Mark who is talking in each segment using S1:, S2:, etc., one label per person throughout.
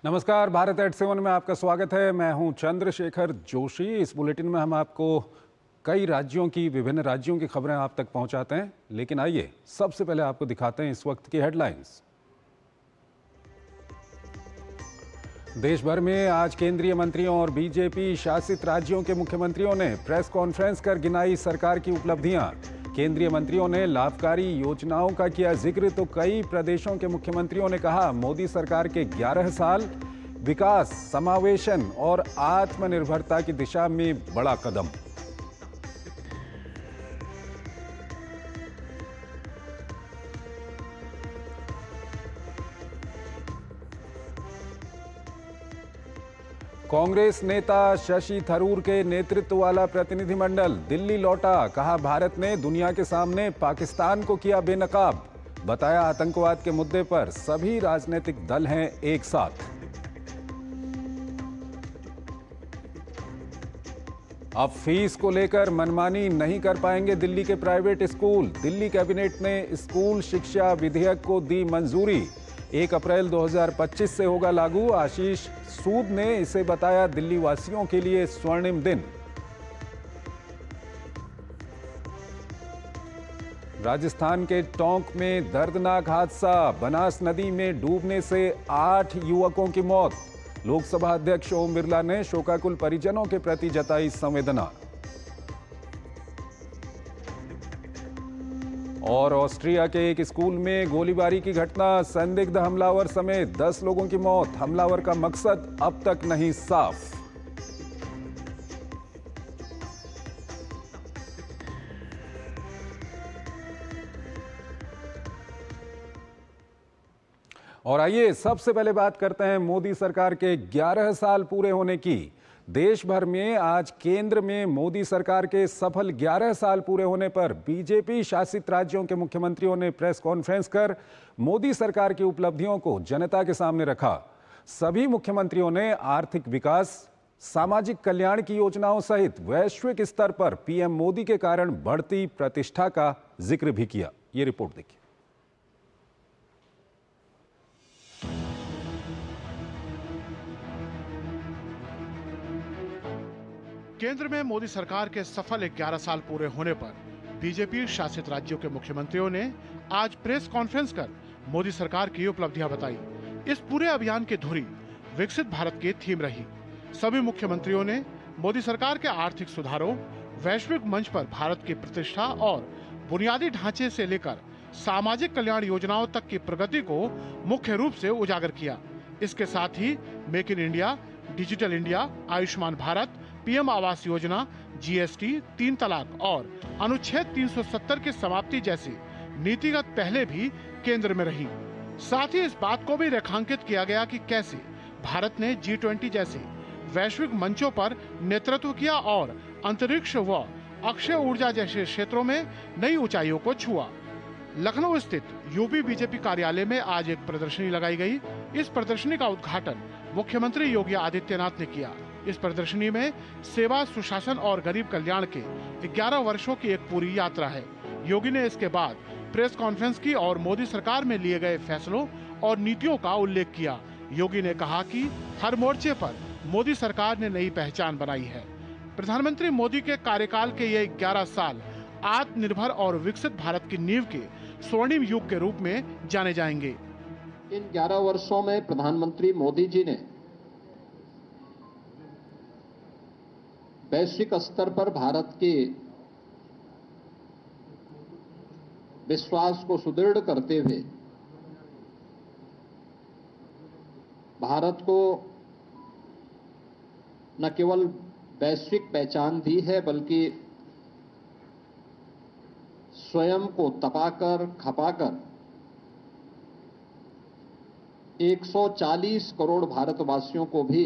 S1: नमस्कार, भारत एट 7 में आपका स्वागत है। मैं हूं चंद्रशेखर जोशी। इस बुलेटिन में हम आपको कई राज्यों की, विभिन्न राज्यों की खबरें आप तक पहुंचाते हैं। लेकिन आइए सबसे पहले आपको दिखाते हैं इस वक्त की हेडलाइंस। देश भर में आज केंद्रीय मंत्रियों और बीजेपी शासित राज्यों के मुख्यमंत्रियों ने प्रेस कॉन्फ्रेंस कर गिनाई सरकार की उपलब्धियां। केंद्रीय मंत्रियों ने लाभकारी योजनाओं का किया जिक्र, तो कई प्रदेशों के मुख्यमंत्रियों ने कहा मोदी सरकार के 11 साल विकास, समावेशन और आत्मनिर्भरता की दिशा में बड़ा कदम। कांग्रेस नेता शशि थरूर के नेतृत्व वाला प्रतिनिधिमंडल दिल्ली लौटा। कहा भारत ने दुनिया के सामने पाकिस्तान को किया बेनकाब। बताया आतंकवाद के मुद्दे पर सभी राजनीतिक दल हैं एक साथ। अब फीस को लेकर मनमानी नहीं कर पाएंगे दिल्ली के प्राइवेट स्कूल। दिल्ली कैबिनेट ने स्कूल शिक्षा विधेयक को दी मंजूरी। 1 अप्रैल 2025 से होगा लागू। आशीष सूद ने इसे बताया दिल्ली वासियों के लिए स्वर्णिम दिन। राजस्थान के टोंक में दर्दनाक हादसा। बनास नदी में डूबने से 8 युवकों की मौत। लोकसभा अध्यक्ष ओम बिरला ने शोकाकुल परिजनों के प्रति जताई संवेदना। और ऑस्ट्रिया के एक स्कूल में गोलीबारी की घटना। संदिग्ध हमलावर समेत 10 लोगों की मौत। हमलावर का मकसद अब तक नहीं साफ। और आइए सबसे पहले बात करते हैं मोदी सरकार के 11 साल पूरे होने की। देश भर में आज केंद्र में मोदी सरकार के सफल 11 साल पूरे होने पर बीजेपी शासित राज्यों के मुख्यमंत्रियों ने प्रेस कॉन्फ्रेंस कर मोदी सरकार की उपलब्धियों को जनता के सामने रखा। सभी मुख्यमंत्रियों ने आर्थिक विकास, सामाजिक कल्याण की योजनाओं सहित वैश्विक स्तर पर पीएम मोदी के कारण बढ़ती प्रतिष्ठा का जिक्र भी किया। ये रिपोर्ट देखिए।
S2: केंद्र में मोदी सरकार के सफल 11 साल पूरे होने पर बीजेपी शासित राज्यों के मुख्यमंत्रियों ने आज प्रेस कॉन्फ्रेंस कर मोदी सरकार की उपलब्धियां बताई। इस पूरे अभियान की धुरी विकसित भारत की थीम रही। सभी मुख्यमंत्रियों ने मोदी सरकार के आर्थिक सुधारों, वैश्विक मंच पर भारत की प्रतिष्ठा और बुनियादी ढांचे से लेकर सामाजिक कल्याण योजनाओं तक की प्रगति को मुख्य रूप से उजागर किया। इसके साथ ही make in India, digital India, Ayushman Bharat, PM Awas Yojana, GST, 3 तलाक और अनुच्छेद 370 की समाप्ति जैसी नीतिगत पहले भी केंद्र में रही। साथ ही इस बात को भी रेखांकित किया गया कि कैसे भारत ने G20 जैसे वैश्विक मंचों पर नेतृत्व किया और अंतरिक्ष व अक्षय ऊर्जा जैसे क्षेत्रों में नई ऊंचाइयों को छुआ। लखनऊ स्थित यूपी बीजेपी कार्यालय में आज एक प्रदर्शनी लगाई गई। इस प्रदर्शनी का उद्घाटन मुख्यमंत्री योगी आदित्यनाथ ने किया। इस प्रदर्शनी में सेवा, सुशासन और गरीब कल्याण के 11 वर्षों की एक पूरी यात्रा है। योगी ने इसके बाद प्रेस कॉन्फ्रेंस की और मोदी सरकार में लिए गए फैसलों और नीतियों का उल्लेख किया। योगी ने कहा कि हर मोर्चे पर मोदी सरकार ने नई पहचान बनाई है। प्रधानमंत्री मोदी के कार्यकाल के ये 11 साल आत्मनिर्भर और विकसित भारत की नींव के स्वर्णिम युग के रूप में जाने जाएंगे।
S3: इन 11 वर्षों में प्रधानमंत्री मोदी जी ने वैश्विक स्तर पर भारत के विश्वास को सुदृढ़ करते हुए भारत को न केवल वैश्विक पहचान दी है, बल्कि स्वयं को तपाकर, खपाकर 140 करोड़ भारतवासियों को भी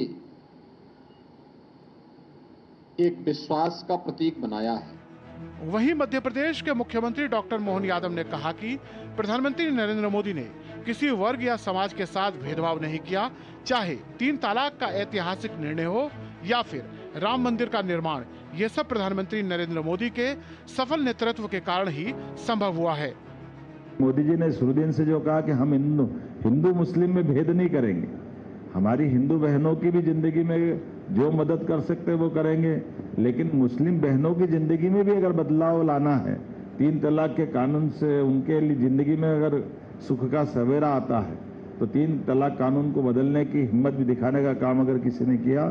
S3: एक विश्वास का प्रतीक बनाया है।
S2: वहीं मध्य प्रदेश के मुख्यमंत्री डॉक्टर मोहन यादव ने कहा कि प्रधानमंत्री नरेंद्र मोदी ने किसी वर्ग या समाज के साथ भेदभाव नहीं किया, चाहे 3 तलाक का ऐतिहासिक निर्णय हो या फिर राम मंदिर का निर्माण। ये सब प्रधानमंत्री नरेंद्र मोदी के सफल नेतृत्व के कारण ही संभव हुआ है।
S4: मोदी जी ने शुरू दिन से जो कहा कि हम हिंदू मुस्लिम में भेद नहीं करेंगे, हमारी हिंदू बहनों की भी जिंदगी में जो मदद कर सकते वो करेंगे, लेकिन मुस्लिम बहनों की जिंदगी में भी अगर बदलाव लाना है, 3 तलाक के कानून से उनके लिए जिंदगी में अगर सुख का सवेरा आता है, तो 3 तलाक कानून को बदलने की हिम्मत भी दिखाने का काम अगर किसी ने किया,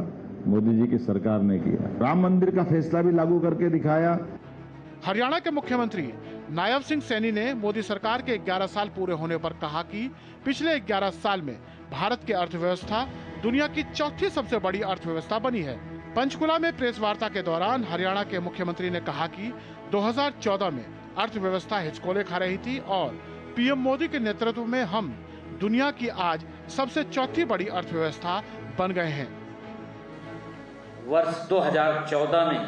S4: मोदी जी की सरकार ने किया। राम मंदिर का फैसला भी लागू करके दिखाया।
S2: हरियाणा के मुख्यमंत्री नायब सिंह सैनी ने मोदी सरकार के 11 साल पूरे होने पर कहा कि पिछले 11 साल में भारत की अर्थव्यवस्था दुनिया की चौथी सबसे बड़ी अर्थव्यवस्था बनी है। पंचकुला में प्रेस वार्ता के दौरान हरियाणा के मुख्यमंत्री ने कहा कि 2014 में अर्थव्यवस्था हिचकोले खा रही थी और पीएम मोदी के नेतृत्व में हम दुनिया की आज सबसे चौथी बड़ी अर्थव्यवस्था बन गए हैं।
S5: वर्ष 2014 में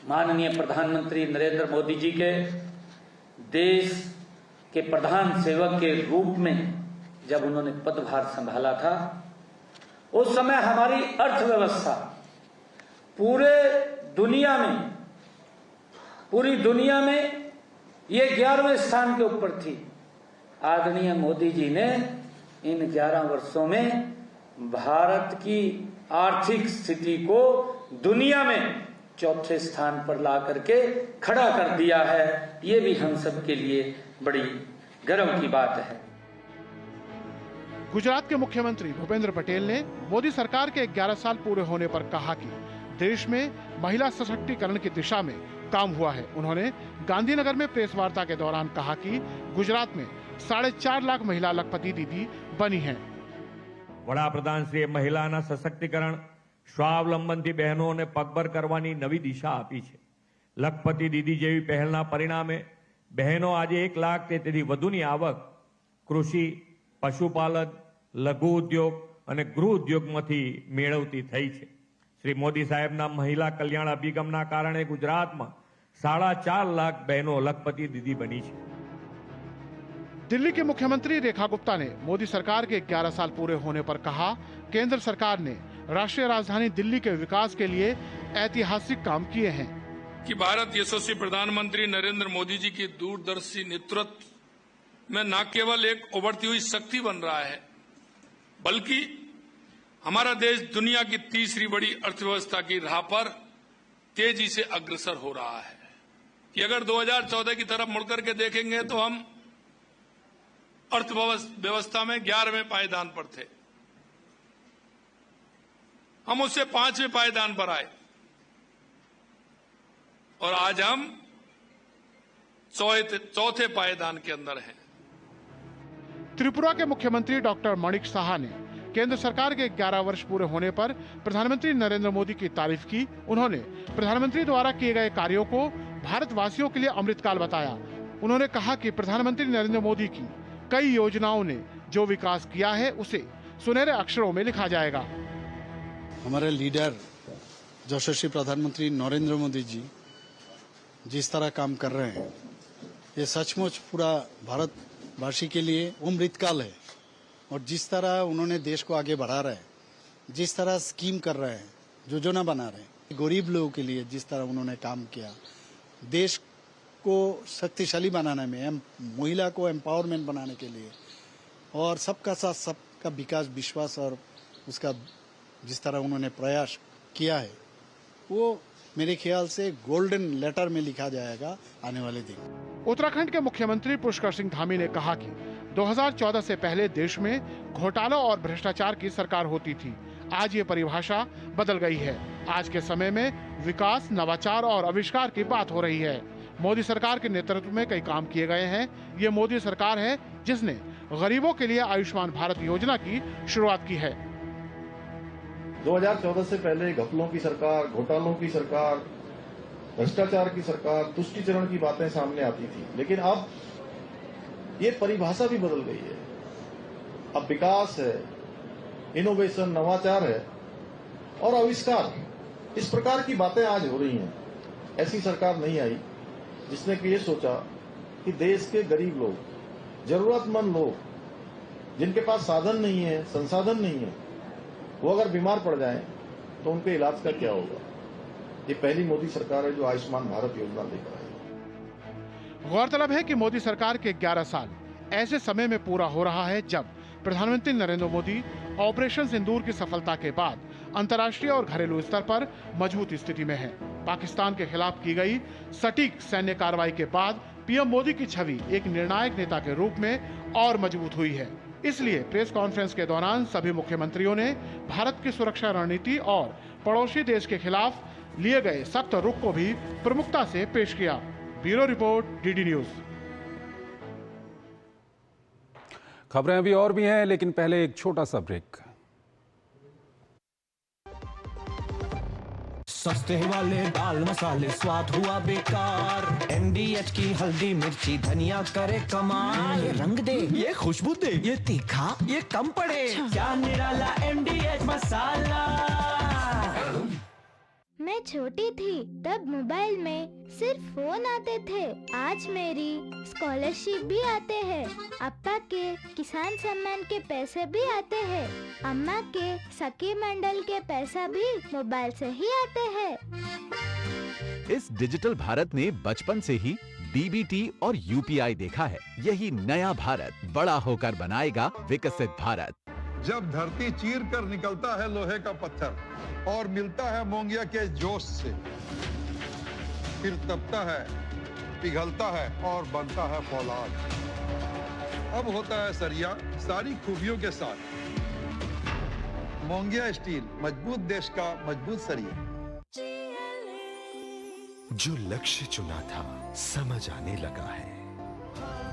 S5: माननीय प्रधानमंत्री नरेंद्र मोदी जी के देश के प्रधान सेवक के रूप में जब उन्होंने पदभार संभाला था, उस समय हमारी अर्थव्यवस्था पूरी दुनिया में ये 11वें स्थान के ऊपर थी। आदरणीय मोदी जी ने इन 11 वर्षों में भारत की आर्थिक स्थिति को दुनिया में चौथे स्थान पर ला करके खड़ा कर दिया है। ये भी हम सब के लिए बड़ी गर्व की बात है।
S2: गुजरात के मुख्यमंत्री भूपेंद्र पटेल ने मोदी सरकार के 11 साल पूरे होने पर कहा कि देश में महिला सशक्तिकरण की दिशा में काम हुआ है। उन्होंने गांधीनगर में प्रेस वार्ता के दौरान कहा कि गुजरात में 4.5 लाख महिला लखपति दीदी बनी हैं।
S6: वडाप्रधान श्री महिलाना सशक्तिकरण સ્વાવલંબનથી બહેનોને પગભર કરવાની નવી દિશા આપી છે। લખપતિ દીદી જેવી પહેલના પરિણામે બહેનો આજે 1 લાખ કે તેથી વધુની આવક કૃષિ, પશુપાલન, લઘુ ઉદ્યોગ અને ગૃહ ઉદ્યોગમાંથી મેળવતી થઈ છે। શ્રી મોદી સાહેબના મહિલા કલ્યાણ અભિગમના કારણે ગુજરાતમાં 4.5 લાખ બહેનો લખપતિ દીદી બની છે।
S2: दिल्ली के मुख्यमंत्री रेखा गुप्ता ने मोदी सरकार के 11 साल पूरे होने पर कहा, केंद्र सरकार ने राष्ट्रीय राजधानी दिल्ली के विकास के लिए ऐतिहासिक काम किए हैं
S7: कि भारत यशस्वी प्रधानमंत्री नरेंद्र मोदी जी की दूरदर्शी नेतृत्व में न केवल एक उभरती हुई शक्ति बन रहा है, बल्कि हमारा देश दुनिया की तीसरी बड़ी अर्थव्यवस्था की राह पर तेजी से अग्रसर हो रहा है। कि अगर 2014 की तरफ मुड़कर के देखेंगे तो हम अर्थव्यवस्था में 11वें पायदान पर थे, हम उससे 5वें पायदान पर आए और आज हम चौथे पायदान के अंदर हैं।
S2: त्रिपुरा के मुख्यमंत्री डॉक्टर माणिक साहा ने केंद्र सरकार के 11 वर्ष पूरे होने पर प्रधानमंत्री नरेंद्र मोदी की तारीफ की। उन्होंने प्रधानमंत्री द्वारा किए गए कार्यों को भारतवासियों के लिए अमृतकाल बताया। उन्होंने कहा कि प्रधानमंत्री नरेंद्र मोदी की कई योजनाओं ने जो विकास किया है उसे सुनहरे अक्षरों में लिखा जाएगा।
S8: हमारे लीडर यशस्वी प्रधानमंत्री नरेंद्र मोदी जी जिस तरह काम कर रहे हैं, ये सचमुच पूरा भारतवासी के लिए अमृतकाल है। और जिस तरह उन्होंने देश को आगे बढ़ा रहे हैं, जिस तरह स्कीम कर रहे हैं, योजना बना रहे हैं, गरीब लोगों के लिए जिस तरह उन्होंने काम किया, देश को शक्तिशाली बनाने में, महिला को एम्पावरमेंट बनाने के लिए और सबका साथ सबका विकास विश्वास और उसका जिस तरह उन्होंने प्रयास किया है, वो मेरे ख्याल से गोल्डन लेटर में लिखा जाएगा आने वाले दिन।
S2: उत्तराखंड के मुख्यमंत्री पुष्कर सिंह धामी ने कहा कि 2014 से पहले देश में घोटालों और भ्रष्टाचार की सरकार होती थी। आज ये परिभाषा बदल गई है। आज के समय में विकास, नवाचार और आविष्कार की बात हो रही है। मोदी सरकार के नेतृत्व में कई काम किए गए हैं। ये मोदी सरकार है जिसने गरीबों के लिए आयुष्मान भारत योजना की शुरुआत की है।
S9: 2014 से पहले घपलों की सरकार, घोटालों की सरकार, भ्रष्टाचार की सरकार, तुष्टीकरण की बातें सामने आती थी, लेकिन अब ये परिभाषा भी बदल गई है। अब विकास है, इनोवेशन, नवाचार है और आविष्कार, इस प्रकार की बातें आज हो रही हैं। ऐसी सरकार नहीं आई जिसने कि ये सोचा कि देश के गरीब लोग, जरूरतमंद लोग, जिनके पास साधन नहीं है, संसाधन नहीं है, वो अगर बीमार पड़ जाएं तो उनके इलाज का क्या होगा। ये पहली मोदी सरकार है जो आयुष्मान भारत योजना लेकर आई।
S2: गौरतलब है कि मोदी सरकार के 11 साल ऐसे समय में पूरा हो रहा है जब प्रधानमंत्री नरेंद्र मोदी ऑपरेशन सिंदूर की सफलता के बाद अंतर्राष्ट्रीय और घरेलू स्तर पर मजबूत स्थिति में है। पाकिस्तान के खिलाफ की गई सटीक सैन्य कार्रवाई के बाद पीएम मोदी की छवि एक निर्णायक नेता के रूप में और मजबूत हुई है। इसलिए प्रेस कॉन्फ्रेंस के दौरान सभी मुख्यमंत्रियों ने भारत की सुरक्षा रणनीति और पड़ोसी देश के खिलाफ लिए गए सख्त रुख को भी प्रमुखता से पेश किया। Bureau report, DD news.
S1: खबरें अभी और भी हैं, लेकिन पहले एक छोटा सा ब्रेक।
S10: सस्ते वाले दाल मसाले स्वाद हुआ बेकार। MDH की हल्दी मिर्ची धनिया करे कमाल। ये रंग दे, ये खुशबू दे, ये तीखा, ये कम पड़े। क्या निराला MDH मसाला।
S11: मैं छोटी थी तब मोबाइल में सिर्फ फोन आते थे। आज मेरी स्कॉलरशिप भी आते हैं, अप्पा के किसान सम्मान के पैसे भी आते हैं, अम्मा के सखी मंडल के पैसा भी मोबाइल से ही आते हैं।
S12: इस डिजिटल भारत ने बचपन से ही DBT और UPI देखा है। यही नया भारत बड़ा होकर बनाएगा विकसित भारत।
S13: जब धरती चीर कर निकलता है लोहे का पत्थर और मिलता है मोंगिया के जोश से, फिर तपता है, पिघलता है और बनता है फौलाद। अब होता है सरिया सारी खूबियों के साथ। मोंगिया स्टील, मजबूत देश का मजबूत सरिया।
S14: जो लक्ष्य चुना था समझ आने लगा है।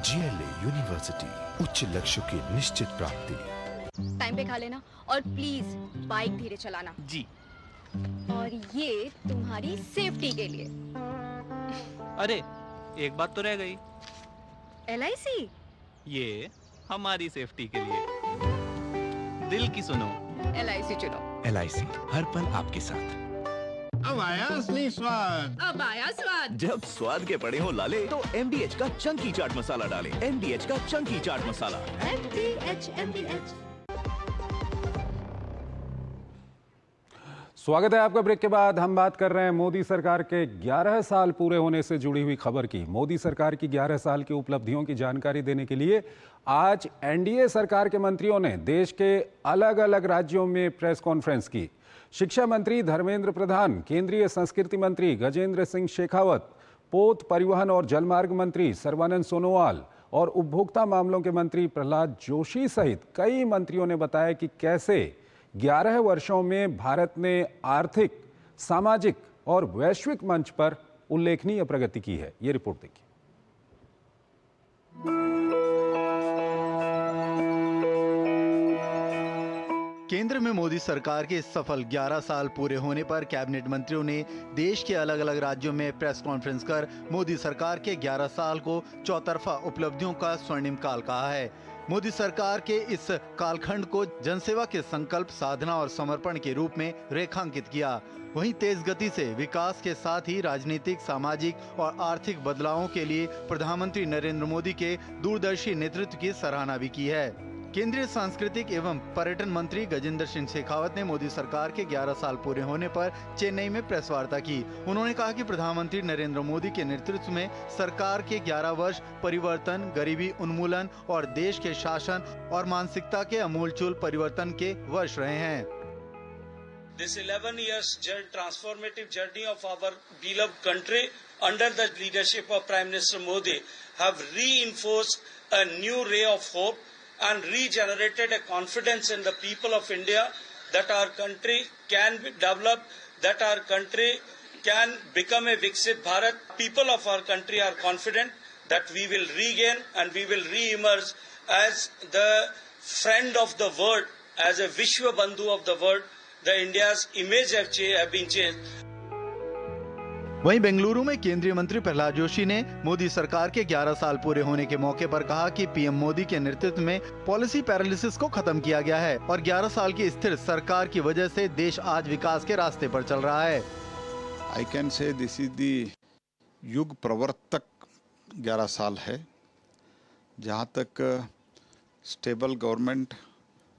S14: GLA यूनिवर्सिटी, उच्च लक्ष्य की निश्चित प्राप्ति।
S15: टाइम पे खा लेना और प्लीज बाइक धीरे चलाना
S16: जी।
S15: और ये तुम्हारी सेफ्टी के लिए।
S16: अरे एक बात तो रह गई।
S15: LIC,
S16: ये हमारी सेफ्टी के लिए। दिल की सुनो,
S15: LIC चुनो।
S14: LIC हर पल आपके साथ।
S17: अब आया असली स्वाद।
S15: अब आया स्वाद।
S12: जब स्वाद के पड़े हो लाले तो MDH का चंकी चाट मसाला डालें। MDH का चंकी चाट मसाला।
S11: MDH।
S1: स्वागत है आपका। ब्रेक के बाद हम बात कर रहे हैं मोदी सरकार के 11 साल पूरे होने से जुड़ी हुई खबर की। मोदी सरकार की 11 साल की उपलब्धियों की जानकारी देने के लिए आज NDA सरकार के मंत्रियों ने देश के अलग अलग राज्यों में प्रेस कॉन्फ्रेंस की। शिक्षा मंत्री धर्मेंद्र प्रधान, केंद्रीय संस्कृति मंत्री गजेंद्र सिंह शेखावत, पोत, परिवहन और जलमार्ग मंत्री सर्बानंद सोनोवाल और उपभोक्ता मामलों के मंत्री प्रहलाद जोशी सहित कई मंत्रियों ने बताया कि कैसे 11 वर्षों में भारत ने आर्थिक, सामाजिक और वैश्विक मंच पर उल्लेखनीय प्रगति की है। ये रिपोर्ट देखिए।
S18: केंद्र में मोदी सरकार के सफल 11 साल पूरे होने पर कैबिनेट मंत्रियों ने देश के अलग अलग राज्यों में प्रेस कॉन्फ्रेंस कर मोदी सरकार के 11 साल को चौतरफा उपलब्धियों का स्वर्णिम काल कहा है। मोदी सरकार के इस कालखंड को जनसेवा के संकल्प, साधना और समर्पण के रूप में रेखांकित किया। वहीं तेज गति से विकास के साथ ही राजनीतिक, सामाजिक और आर्थिक बदलावों के लिए प्रधानमंत्री नरेंद्र मोदी के दूरदर्शी नेतृत्व की सराहना भी की है। केंद्रीय सांस्कृतिक एवं पर्यटन मंत्री गजेंद्र सिंह शेखावत ने मोदी सरकार के 11 साल पूरे होने पर चेन्नई में प्रेस वार्ता की। उन्होंने कहा कि प्रधानमंत्री नरेंद्र मोदी के नेतृत्व में सरकार के 11 वर्ष परिवर्तन, गरीबी उन्मूलन और देश के शासन और मानसिकता के आमूलचूल परिवर्तन के वर्ष रहे हैं।
S19: This 11 years transformative journey of our beloved country under the leadership of Prime Minister Modi have reinforced a new ray of hope and regenerated a confidence in the people of India that our country can be developed, that our country can become a Viksit Bharat. People of our country are confident that we will regain and we will re-emerge as the friend of the world, as a Vishwa Bandhu of the world. The India's image have been changed.
S18: वहीं बेंगलुरु में केंद्रीय मंत्री प्रहलाद जोशी ने मोदी सरकार के 11 साल पूरे होने के मौके पर कहा कि पीएम मोदी के नेतृत्व में पॉलिसी पैरालिसिस को खत्म किया गया है और 11 साल की स्थिर सरकार की वजह से देश आज विकास के रास्ते पर चल रहा है।
S13: I can say this is the युग प्रवर्तक 11 साल है, जहां तक stable government,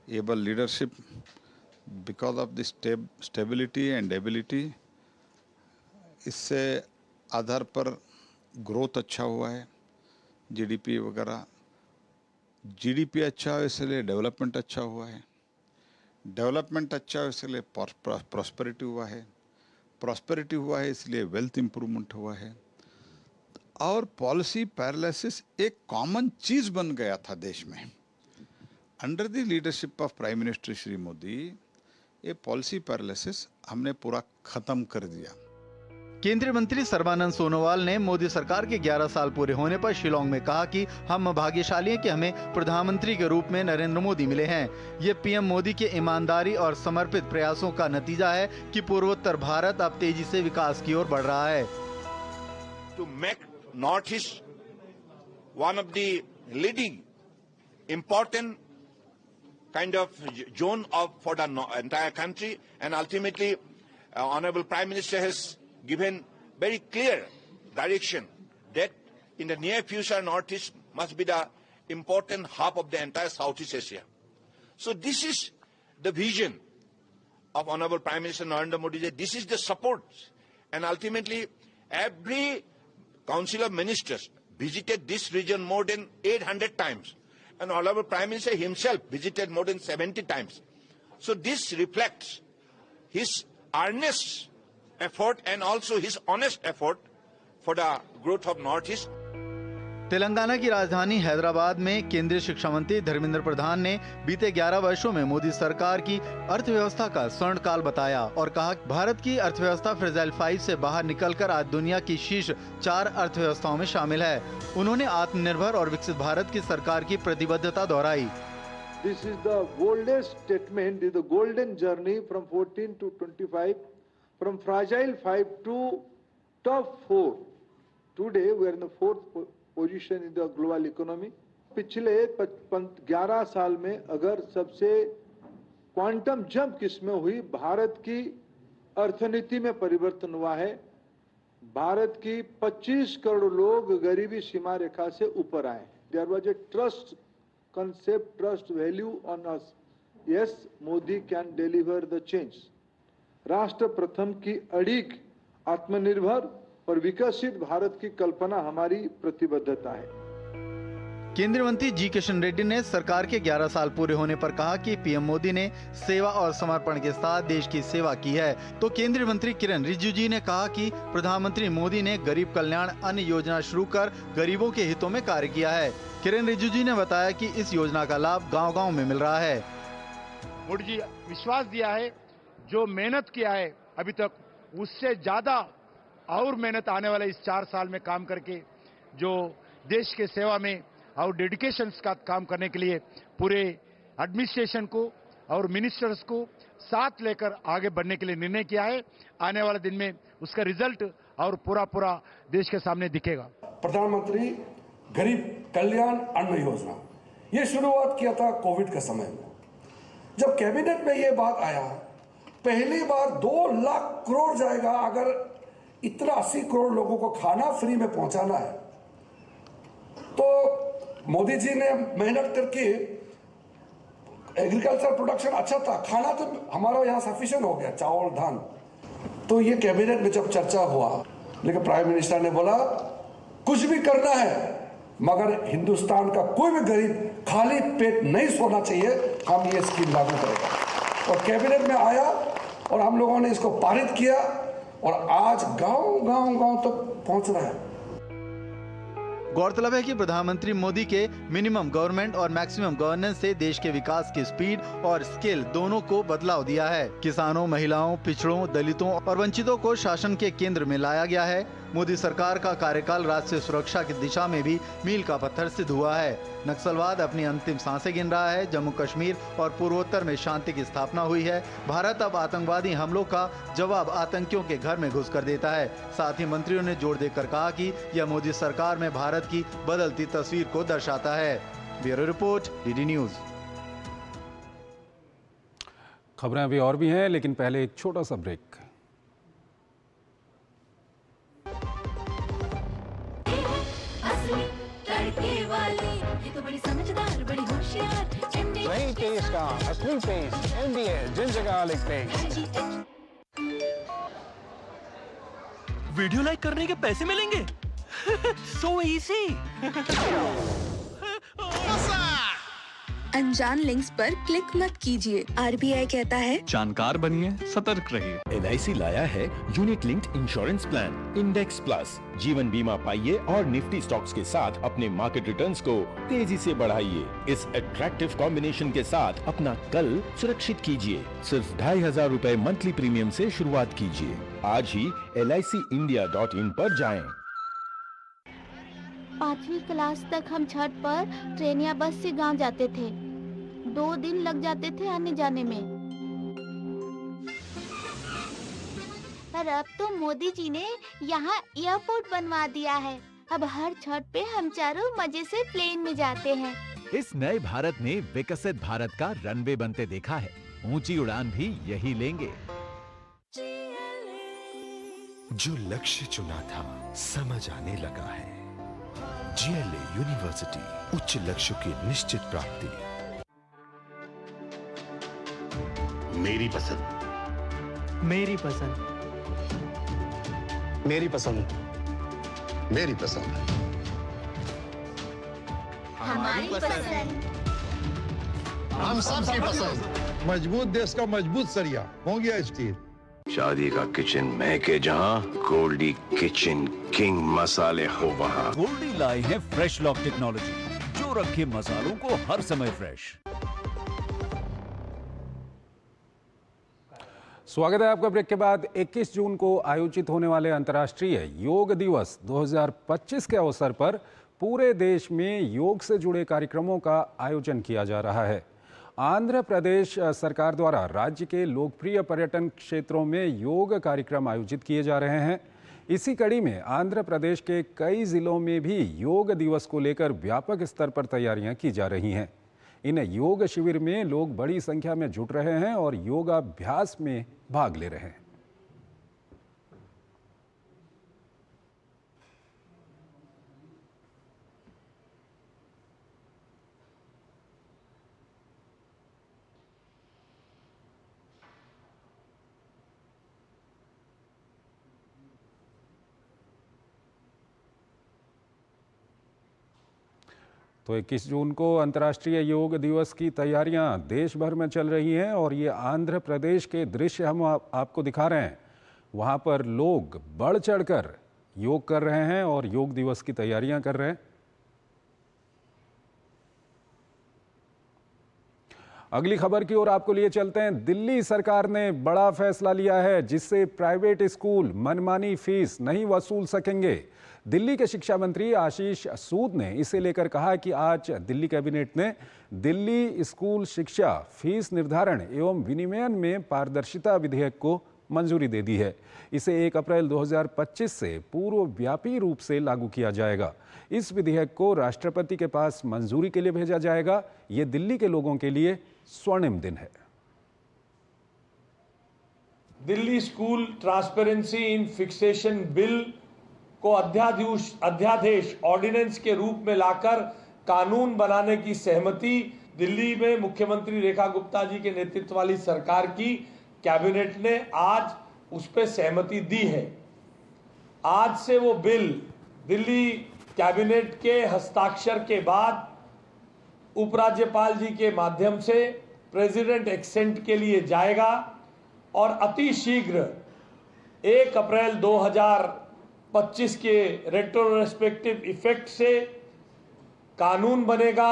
S13: able leadership, because of the stability and ability, इससे आधार पर ग्रोथ अच्छा हुआ है, जीडीपी वगैरह
S20: जीडीपी अच्छा हो इसलिए डेवलपमेंट अच्छा हुआ है, डेवलपमेंट अच्छा हो इसलिए प्रॉस्पेरिटी हुआ है, प्रॉस्पेरिटी हुआ है इसलिए वेल्थ इंप्रूवमेंट हुआ है। और पॉलिसी पैरालिसिस एक कॉमन चीज बन गया था देश में। Under the leadership of prime minister Shri Modi ये पॉलिसी पैरालिसिस हमने पूरा खत्म कर दिया।
S18: केंद्रीय मंत्री सर्बानंद सोनोवाल ने मोदी सरकार के 11 साल पूरे होने पर शिलांग में कहा कि हम भाग्यशाली हैं कि हमें प्रधानमंत्री के रूप में नरेंद्र मोदी मिले हैं। ये पीएम मोदी के ईमानदारी और समर्पित प्रयासों का नतीजा है कि पूर्वोत्तर भारत अब तेजी से विकास की ओर बढ़ रहा है।
S21: To make Northeast one of the leading important kind of zone for the entire country, and ultimately Honorable Prime Minister has given very clear direction that in the near future Northeast must be the important hub of the entire Southeast Asia. So this is the vision of Honorable Prime Minister Narendra Modi. This is the support, and ultimately every Council of Ministers visited this region more than 800 times, and Honorable Prime Minister himself visited more than 70 times. So this reflects his earnest effort and also his honest effort for the growth of Northeast.
S18: Telangana की राजधानी हैदराबाद में केंद्रीय शिक्षा मंत्री धर्मेंद्र प्रधान ने बीते 11 वर्षों में मोदी सरकार की अर्थव्यवस्था का स्वर्ण काल बताया और कहा भारत की अर्थव्यवस्था फ्रेजाइल 5 से बाहर निकलकर आज दुनिया की शीर्ष 4 अर्थव्यवस्थाओं में शामिल है। उन्होंने आत्मनिर्भर और विकसित भारत की सरकार की प्रतिबद्धता दोहराई।
S22: This is the boldest statement, is the golden journey from 14 to 25, from fragile 5 to top 4. Today we are in the 4th position in the global economy. पिछले 11 साल में अगर सबसे क्वांटम जंप किसमें हुई, भारत की अर्थनीति में परिवर्तन हुआ है। भारत की 25 करोड़ लोग गरीबी सीमा रेखा से ऊपर आए। There was a trust concept, trust value on us. Yes, Modi can deliver the change. राष्ट्र प्रथम की अड़िग आत्मनिर्भर और विकसित भारत की कल्पना हमारी प्रतिबद्धता है।
S18: केंद्रीय मंत्री जी किशन रेड्डी ने सरकार के 11 साल पूरे होने पर कहा कि पीएम मोदी ने सेवा और समर्पण के साथ देश की सेवा की है। तो केंद्रीय मंत्री किरण रिजिजू ने कहा कि प्रधानमंत्री मोदी ने गरीब कल्याण अन्न योजना शुरू कर गरीबों के हितों में कार्य किया है। किरण रिजिजू ने बताया कि इस योजना का लाभ गांव-गांव में मिल रहा है।
S23: मोदी जी विश्वास दिया है, जो मेहनत किया है अभी तक उससे ज्यादा और मेहनत आने वाले इस 4 साल में काम करके जो देश के सेवा में और डेडिकेशन का काम करने के लिए पूरे एडमिनिस्ट्रेशन को और मिनिस्टर्स को साथ लेकर आगे बढ़ने के लिए निर्णय किया है। आने वाले दिन में उसका रिजल्ट और पूरा देश के सामने दिखेगा।
S24: प्रधानमंत्री गरीब कल्याण अन्न योजना ये शुरुआत किया था कोविड के समय में। जब कैबिनेट में ये बात आया, पहली बार 2 लाख करोड़ जाएगा। अगर इतना 80 करोड़ लोगों को खाना फ्री में पहुंचाना है तो मोदी जी ने मेहनत करके, एग्रीकल्चर प्रोडक्शन अच्छा था, खाना तो हमारा यहाँ सफिशिएंट हो गया, चावल धान। तो ये कैबिनेट में जब चर्चा हुआ, लेकिन प्राइम मिनिस्टर ने बोला कुछ भी करना है मगर हिंदुस्तान का कोई भी गरीब खाली पेट नहीं सोना चाहिए, हम ये स्कीम लागू करेंगे। और कैबिनेट में आया और हम लोगों ने इसको पारित किया और आज गांव तक पहुंच रहा है।
S18: गौरतलब है कि प्रधानमंत्री मोदी के मिनिमम गवर्नमेंट और मैक्सिमम गवर्नेंस से देश के विकास की स्पीड और स्केल दोनों को बदलाव दिया है। किसानों, महिलाओं, पिछड़ों, दलितों और वंचितों को शासन के केंद्र में लाया गया है। मोदी सरकार का कार्यकाल राष्ट्रीय सुरक्षा की दिशा में भी मील का पत्थर सिद्ध हुआ है। नक्सलवाद अपनी अंतिम सांसें गिन रहा है। जम्मू कश्मीर और पूर्वोत्तर में शांति की स्थापना हुई है। भारत अब आतंकवादी हमलों का जवाब आतंकियों के घर में घुसकर देता है। साथ ही मंत्रियों ने जोर देकर कहा कि यह मोदी सरकार में भारत की बदलती तस्वीर को दर्शाता है। Bureau report, DD news.
S1: खबरें अभी और भी हैं, लेकिन पहले एक छोटा सा ब्रेक।
S10: ये तो बड़ी समझदार, बड़ी होशियार। सही टेस्ट का असली taste, MBA ginger garlic paste. Video like करने के पैसे मिलेंगे? So easy.
S3: अनजान लिंक्स पर क्लिक मत कीजिए। RBI कहता है
S16: जानकार बनिए, सतर्क रहिए।
S14: LIC लाया है unit linked insurance plan index plus. जीवन बीमा पाइए और निफ्टी स्टॉक्स के साथ अपने मार्केट रिटर्न्स को तेजी से बढ़ाइए। इस अट्रैक्टिव कॉम्बिनेशन के साथ अपना कल सुरक्षित कीजिए। सिर्फ 2500 रुपए मंथली प्रीमियम से शुरुआत कीजिए। आज ही LICindia.in पर जाएं।
S11: 5वीं क्लास तक हम छठ पर ट्रेन या बस से गांव जाते थे। 2 दिन लग जाते थे आने जाने में। पर अब तो मोदी जी ने यहाँ एयरपोर्ट बनवा दिया है। अब हर छठ पे हम चारों मजे से प्लेन में जाते हैं।
S12: इस नए भारत ने विकसित भारत का रनवे बनते देखा है। ऊंची उड़ान भी यही लेंगे।
S14: जो लक्ष्य चुना था समझ आने लगा है। GLA यूनिवर्सिटी, उच्च लक्ष्यों की निश्चित प्राप्ति।
S17: मेरी पसंद,
S10: मेरी पसंद,
S17: मेरी पसंद, मेरी पसंद,
S11: हमारी पसंद,
S17: हम सबकी पसंद।
S13: मजबूत देश का मजबूत सरिया हो गया स्टील।
S14: शादी का किचन महके जहां, गोल्डी किचन किंग मसाले हो वहां।
S4: गोल्डी लाए हैं फ्रेश लॉक टेक्नोलॉजी, जो रखे मसालों को हर समय फ्रेश।
S1: स्वागत है आपका ब्रेक के बाद। 21 जून को आयोजित होने वाले अंतर्राष्ट्रीय योग दिवस 2025 के अवसर पर पूरे देश में योग से जुड़े कार्यक्रमों का आयोजन किया जा रहा है। आंध्र प्रदेश सरकार द्वारा राज्य के लोकप्रिय पर्यटन क्षेत्रों में योग कार्यक्रम आयोजित किए जा रहे हैं। इसी कड़ी में आंध्र प्रदेश के कई जिलों में भी योग दिवस को लेकर व्यापक स्तर पर तैयारियां की जा रही हैं। इन योग शिविर में लोग बड़ी संख्या में जुट रहे हैं और योगाभ्यास में भाग ले रहे हैं। तो 21 जून को अंतर्राष्ट्रीय योग दिवस की तैयारियां देश भर में चल रही हैं और ये आंध्र प्रदेश के दृश्य हम आपको दिखा रहे हैं। वहां पर लोग बढ़ चढ़कर योग कर रहे हैं और योग दिवस की तैयारियां कर रहे हैं। अगली खबर की ओर आपको लिए चलते हैं। दिल्ली सरकार ने बड़ा फैसला लिया है जिससे प्राइवेट स्कूल मनमानी फीस नहीं वसूल सकेंगे। दिल्ली के शिक्षा मंत्री आशीष सूद ने इसे लेकर कहा कि आज दिल्ली कैबिनेट ने दिल्ली स्कूल शिक्षा फीस निर्धारण एवं विनिमयन में पारदर्शिता विधेयक को मंजूरी दे दी है। इसे 1 अप्रैल 2025 से पूर्वव्यापी रूप से लागू किया जाएगा। इस विधेयक को राष्ट्रपति के पास मंजूरी के लिए भेजा जाएगा। ये दिल्ली के लोगों के लिए स्वर्णिम दिन है।
S5: Delhi school transparency in fixation bill को अध्यादेश ऑर्डिनेंस के रूप में लाकर कानून बनाने की सहमति दिल्ली में मुख्यमंत्री रेखा गुप्ता जी के नेतृत्व वाली सरकार की कैबिनेट ने आज उस पर सहमति दी है। आज से वो बिल दिल्ली कैबिनेट के हस्ताक्षर के बाद उपराज्यपाल जी के माध्यम से प्रेसिडेंट एक्सेंट के लिए जाएगा और अति शीघ्र 1 अप्रैल 2025 के रेट्रोस्पेक्टिव इफेक्ट से कानून बनेगा।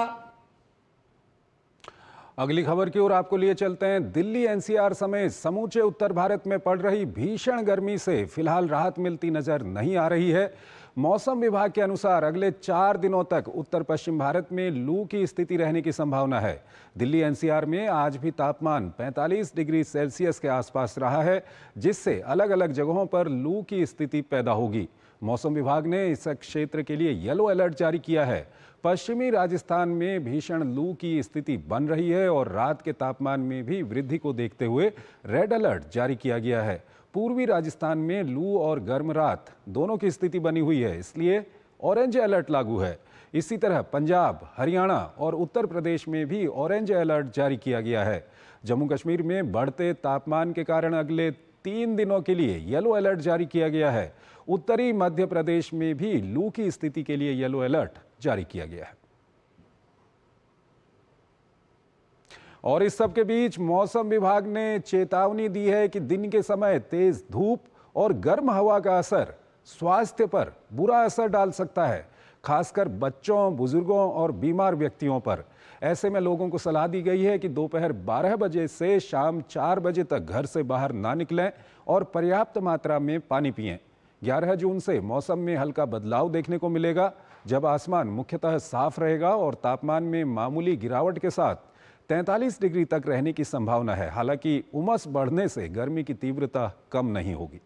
S1: अगली खबर की ओर आपको लिए चलते हैं। दिल्ली एनसीआर समेत समूचे उत्तर भारत में पड़ रही भीषण गर्मी से फिलहाल राहत मिलती नजर नहीं आ रही है। मौसम विभाग के अनुसार अगले 4 दिनों तक उत्तर पश्चिम भारत में लू की स्थिति रहने की संभावना है। दिल्ली एनसीआर में आज भी तापमान 45 डिग्री सेल्सियस के आसपास रहा है, जिससे अलग अलग जगहों पर लू की स्थिति पैदा होगी। मौसम विभाग ने इस क्षेत्र के लिए येलो अलर्ट जारी किया है। पश्चिमी राजस्थान में भीषण लू की स्थिति बन रही है और रात के तापमान में भी वृद्धि को देखते हुए रेड अलर्ट जारी किया गया है। पूर्वी राजस्थान में लू और गर्म रात दोनों की स्थिति बनी हुई है, इसलिए ऑरेंज अलर्ट लागू है। इसी तरह पंजाब, हरियाणा और उत्तर प्रदेश में भी ऑरेंज अलर्ट जारी किया गया है। जम्मू कश्मीर में बढ़ते तापमान के कारण अगले 3 दिनों के लिए येलो अलर्ट जारी किया गया है। उत्तरी मध्य प्रदेश में भी लू की स्थिति के लिए येलो अलर्ट जारी किया गया है। और इस सब के बीच मौसम विभाग ने चेतावनी दी है कि दिन के समय तेज धूप और गर्म हवा का असर स्वास्थ्य पर बुरा असर डाल सकता है, खासकर बच्चों, बुजुर्गों और बीमार व्यक्तियों पर। ऐसे में लोगों को सलाह दी गई है कि दोपहर 12 बजे से शाम 4 बजे तक घर से बाहर ना निकलें और पर्याप्त मात्रा में पानी पिएं। 11 जून से मौसम में हल्का बदलाव देखने को मिलेगा, जब आसमान मुख्यतः साफ रहेगा और तापमान में मामूली गिरावट के साथ 43 डिग्री तक रहने की संभावना है। हालांकि उमस बढ़ने से गर्मी की तीव्रता कम नहीं होगी।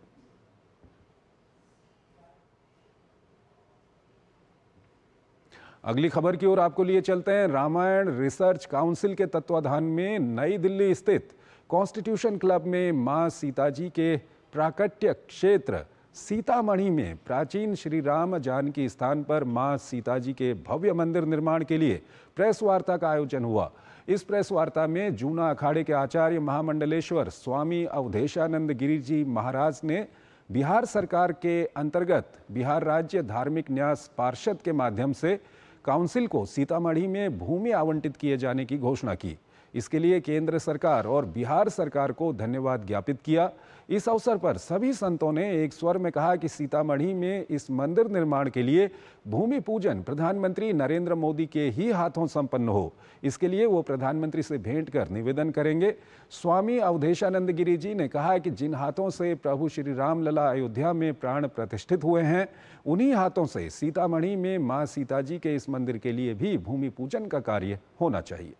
S1: अगली खबर की ओर आपको लिए चलते हैं। रामायण रिसर्च काउंसिल के तत्वाधान में नई दिल्ली स्थित कॉन्स्टिट्यूशन क्लब में मां सीताजी के प्राकट्य क्षेत्र सीतामढ़ी में प्राचीन श्री राम जानकी स्थान पर मां सीताजी के भव्य मंदिर निर्माण के लिए प्रेस वार्ता का आयोजन हुआ। इस प्रेस वार्ता में जूना अखाड़े के आचार्य महामंडलेश्वर स्वामी अवधेशानंद गिरी जी महाराज ने बिहार सरकार के अंतर्गत बिहार राज्य धार्मिक न्यास पार्षद के माध्यम से काउंसिल को सीतामढ़ी में भूमि आवंटित किए जाने की घोषणा की। इसके लिए केंद्र सरकार और बिहार सरकार को धन्यवाद ज्ञापित किया। इस अवसर पर सभी संतों ने एक स्वर में कहा कि सीतामढ़ी में इस मंदिर निर्माण के लिए भूमि पूजन प्रधानमंत्री नरेंद्र मोदी के ही हाथों संपन्न हो। इसके लिए वो प्रधानमंत्री से भेंट कर निवेदन करेंगे। स्वामी अवधेशानंद गिरी जी ने कहा कि जिन हाथों से प्रभु श्री राम लला अयोध्या में प्राण प्रतिष्ठित हुए हैं, उन्हीं हाथों से सीतामढ़ी में मां सीताजी के इस मंदिर के लिए भी भूमि पूजन का कार्य होना चाहिए।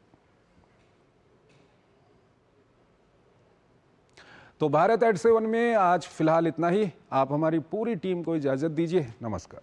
S1: तो भारत@7 में आज फिलहाल इतना ही। आप हमारी पूरी टीम को इजाजत दीजिए। नमस्कार।